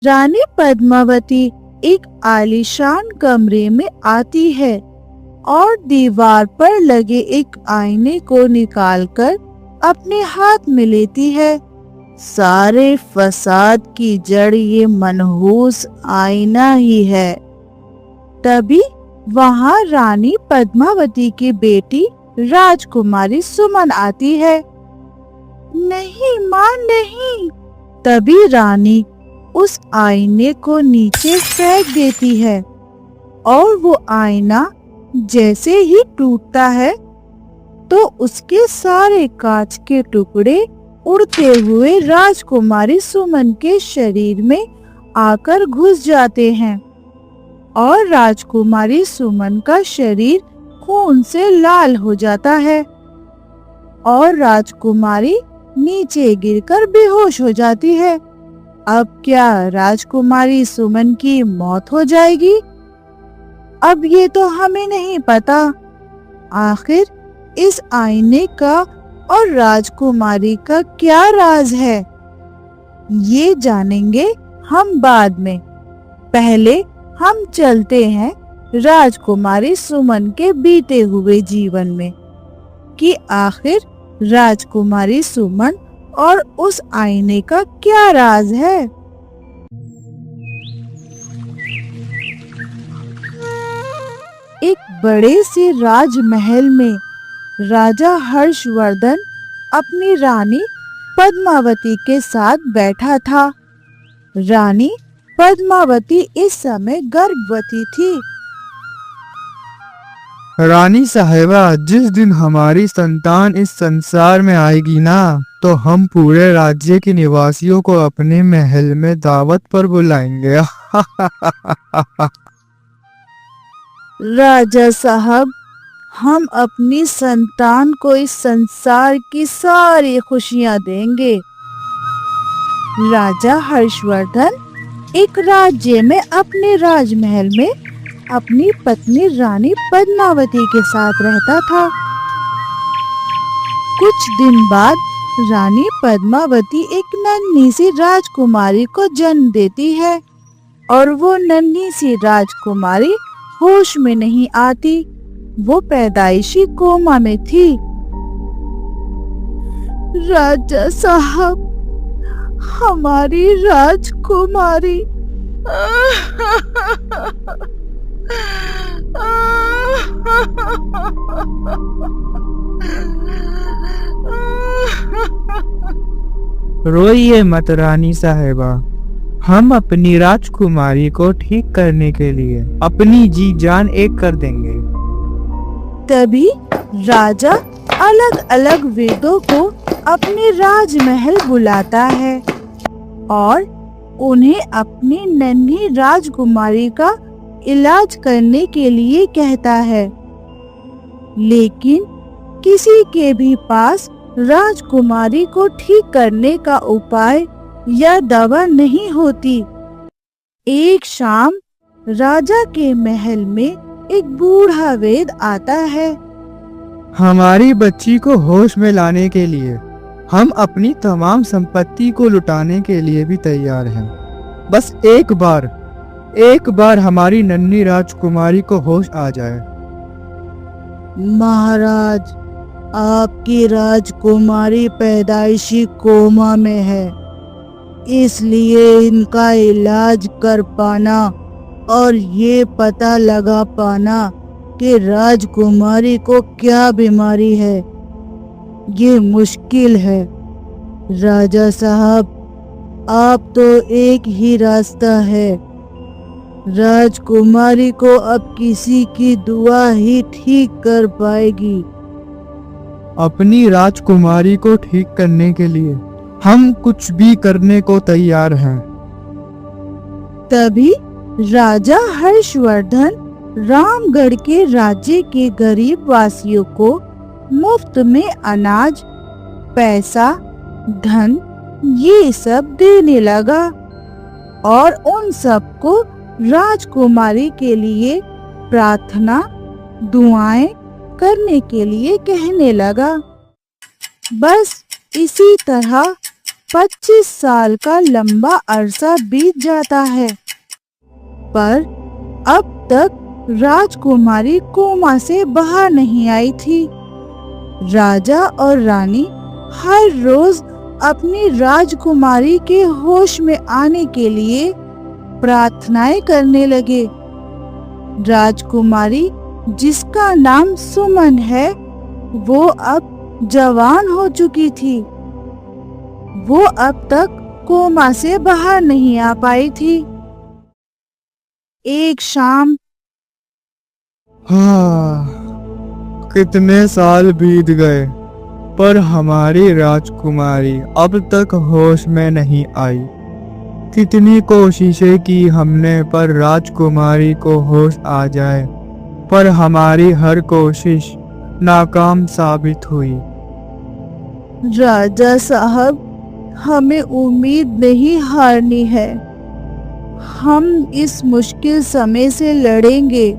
रानी पद्मावती एक आलीशान कमरे में आती है और दीवार पर लगे एक आईने को निकालकर अपने हाथ में लेती है। सारे फसाद की जड़ ये मनहूस आईना ही है। तभी वहां रानी पद्मावती की बेटी राजकुमारी सुमन आती है। नहीं मां नहीं। तभी रानी उस आईने को नीचे फेंक देती है और वो आईना जैसे ही टूटता है तो उसके सारे कांच के टुकड़े उड़ते हुए राजकुमारी सुमन के शरीर में आकर घुस जाते हैं और राजकुमारी सुमन का शरीर खून से लाल हो जाता है और राजकुमारी नीचे गिरकर बेहोश हो जाती है। अब क्या राजकुमारी सुमन की मौत हो जाएगी? अब ये तो हमें नहीं पता। आखिर इस आईने का और राजकुमारी का क्या राज है, ये जानेंगे हम बाद में। पहले हम चलते हैं राजकुमारी सुमन के बीते हुए जीवन में कि आखिर राजकुमारी सुमन और उस आईने का क्या राज है। एक बड़े से राजमहल में राजा हर्षवर्धन अपनी रानी पद्मावती के साथ बैठा था। रानी पद्मावती इस समय गर्भवती थी। रानी साहिबा, जिस दिन हमारी संतान इस संसार में आएगी ना, तो हम पूरे राज्य के निवासियों को अपने महल में दावत पर बुलाएंगे। राजा साहब, हम अपनी संतान को इस संसार की सारी खुशियां देंगे। राजा हर्षवर्धन एक राज्य में अपने राजमहल में अपनी पत्नी रानी पद्मावती के साथ रहता था। कुछ दिन बाद रानी पद्मावती एक नन्ही सी राजकुमारी को जन्म देती है और वो नन्ही सी राजकुमारी होश में नहीं आती। वो पैदाइशी कोमा में थी। राजा साहब, हमारी राजकुमारी रोइए मत रानी साहिबा, हम अपनी राजकुमारी को ठीक करने के लिए अपनी जी जान एक कर देंगे। तभी राजा अलग अलग वेदों को अपने राजमहल बुलाता है और उन्हें अपनी नन्ही राजकुमारी का इलाज करने के लिए कहता है, लेकिन किसी के भी पास राजकुमारी को ठीक करने का उपाय या दवा नहीं होती। एक शाम राजा के महल में एक बूढ़ा वैद आता है। हमारी बच्ची को होश में लाने के लिए हम अपनी तमाम संपत्ति को लुटाने के लिए भी तैयार हैं। बस एक बार हमारी नन्ही राजकुमारी को होश आ जाए। महाराज, आपकी राजकुमारी पैदाइशी कोमा में है, इसलिए इनका इलाज कर पाना और ये पता लगा पाना कि राजकुमारी को क्या बीमारी है, ये मुश्किल है। राजा साहब, आप तो एक ही रास्ता है। राजकुमारी को अब किसी की दुआ ही ठीक कर पाएगी। अपनी राजकुमारी को ठीक करने के लिए हम कुछ भी करने को तैयार हैं। तभी राजा हर्षवर्धन रामगढ़ के राज्य के गरीब वासियों को मुफ्त में अनाज, पैसा, धन ये सब देने लगा और उन सबको राजकुमारी के लिए प्रार्थना, दुआएं करने के लिए कहने लगा। बस इसी तरह 25 साल का लंबा अरसा बीत जाता है, पर अब तक राजकुमारी कोमा से बाहर नहीं आई थी। राजा और रानी हर रोज अपनी राजकुमारी के होश में आने के लिए प्रार्थनाएं करने लगे। राजकुमारी, जिसका नाम सुमन है, वो अब जवान हो चुकी थी। वो अब तक कोमा से बाहर नहीं आ पाई थी। एक शाम कितने साल बीत गए, पर हमारी राजकुमारी अब तक होश में नहीं आई। कितनी कोशिशें की हमने, पर राजकुमारी को होश आ जाए, पर हमारी हर कोशिश नाकाम साबित हुई। राजा साहब, हमें उम्मीद नहीं हारनी है। हम इस मुश्किल समय से लड़ेंगे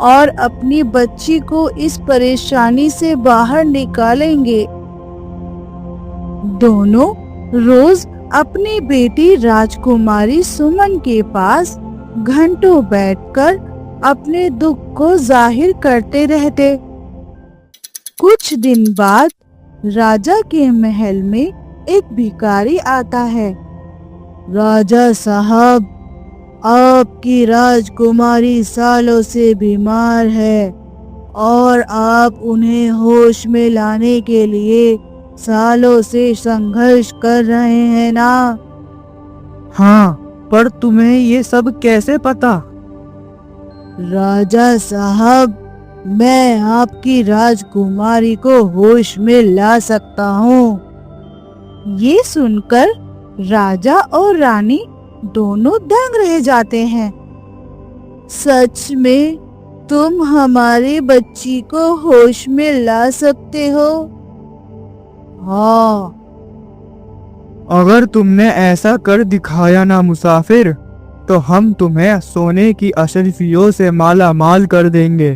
और अपनी बच्ची को इस परेशानी से बाहर निकालेंगे। दोनों रोज अपनी बेटी राजकुमारी सुमन के पास घंटों बैठकर अपने दुख को जाहिर करते रहते। कुछ दिन बाद राजा के महल में एक भिखारी आता है। राजा साहब, आपकी राजकुमारी सालों से बीमार है और आप उन्हें होश में लाने के लिए सालों से संघर्ष कर रहे हैं ना? हाँ, पर तुम्हें ये सब कैसे पता? राजा साहब, मैं आपकी राजकुमारी को होश में ला सकता हूँ। ये सुनकर राजा और रानी दोनों दंग रह जाते हैं। सच में तुम हमारी बच्ची को होश में ला सकते हो? हाँ। अगर तुमने ऐसा कर दिखाया ना मुसाफिर, तो हम तुम्हें सोने की अशरफियों से माला माल कर देंगे।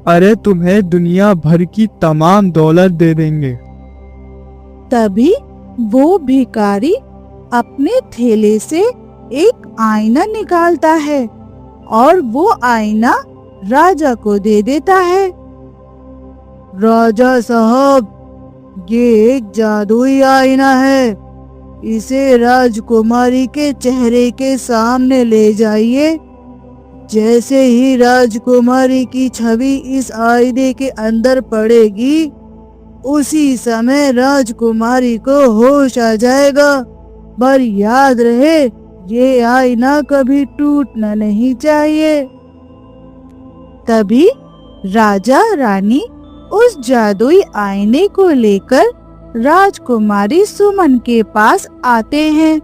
अरे, तुम्हें दुनिया भर की तमाम दौलत दे देंगे। तभी वो भिखारी अपने थैले से एक आईना निकालता है और वो आईना राजा को दे देता है। राजा साहब, ये एक जादुई आईना है। इसे राजकुमारी के चेहरे के सामने ले जाइए। जैसे ही राजकुमारी की छवि इस आईने के अंदर पड़ेगी, उसी समय राजकुमारी को होश आ जाएगा। पर याद रहे, ये आईना कभी टूटना नहीं चाहिए। तभी राजा रानी उस जादुई आईने को लेकर राजकुमारी सुमन के पास आते हैं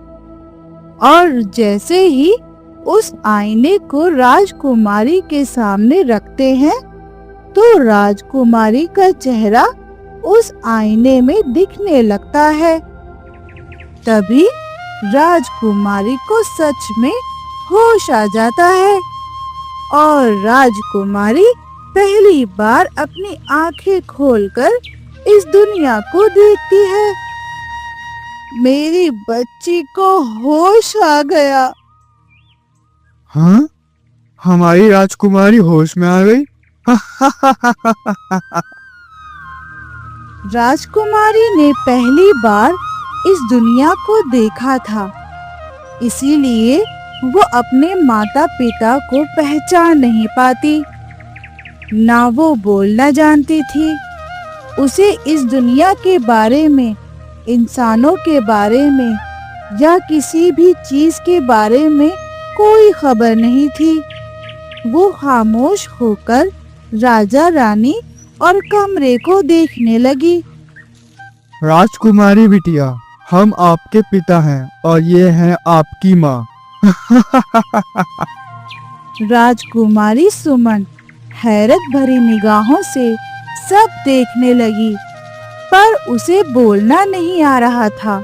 और जैसे ही उस आईने को राजकुमारी के सामने रखते हैं, तो राजकुमारी का चेहरा उस आईने में दिखने लगता है। तभी राजकुमारी को सच में होश आ जाता है और राजकुमारी पहली बार अपनी आंखें खोलकर इस दुनिया को देखती है। मेरी बच्ची को होश आ गया। हाँ, हमारी राजकुमारी होश में आ गई। राजकुमारी ने पहली बार इस दुनिया को देखा था, इसीलिए वो अपने माता पिता को पहचान नहीं पाती। ना वो बोलना जानती थी। उसे इस दुनिया के बारे में, इंसानों के बारे में या किसी भी चीज के बारे में कोई खबर नहीं थी। वो खामोश होकर राजा रानी और कमरे को देखने लगी। राजकुमारी बिटिया, हम आपके पिता हैं और ये है आपकी माँ। राजकुमारी सुमन हैरत भरी निगाहों से सब देखने लगी, पर उसे बोलना नहीं आ रहा था।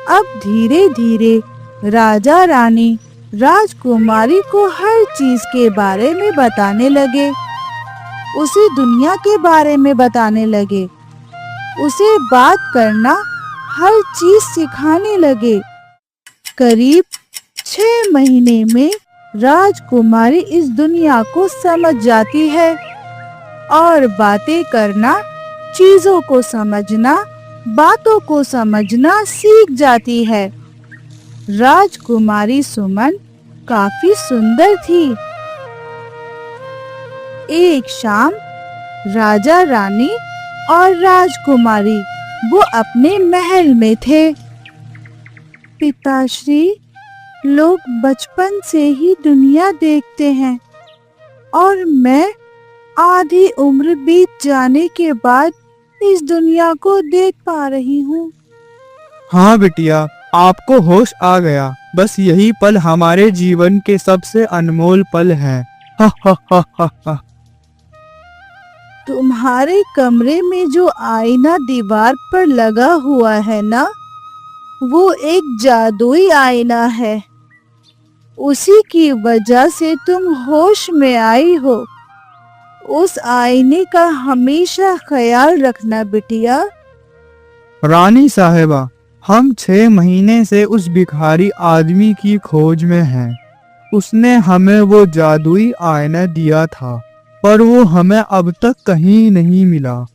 अब धीरे धीरे राजा रानी राजकुमारी को हर चीज के बारे में बताने लगे। उसे दुनिया के बारे में बताने लगे। उसे बात करना हर चीज सिखाने लगे। करीब 6 महीने में राजकुमारी इस दुनिया को समझ जाती है और बातें करना, चीजों को समझना, बातों को समझना सीख जाती है। राजकुमारी सुमन काफी सुंदर थी। एक शाम राजा रानी और राजकुमारी वो अपने महल में थे। पिताश्री, लोग बचपन से ही दुनिया देखते हैं और मैं आधी उम्र बीत जाने के बाद इस दुनिया को देख पा रही हूँ। हाँ बिटिया, आपको होश आ गया। बस यही पल हमारे जीवन के सबसे अनमोल पल हैं। हा हा हा हा हा। तुम्हारे कमरे में जो आईना दीवार पर लगा हुआ है ना, वो एक जादुई आईना है। उसी की वजह से तुम होश में आई हो। उस आईने का हमेशा ख्याल रखना बिटिया। रानी साहिबा, हम 6 महीने से उस भिखारी आदमी की खोज में हैं। उसने हमें वो जादुई आईना दिया था, पर वो हमें अब तक कहीं नहीं मिला।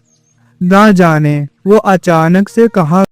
ना जाने वो अचानक से कहाँ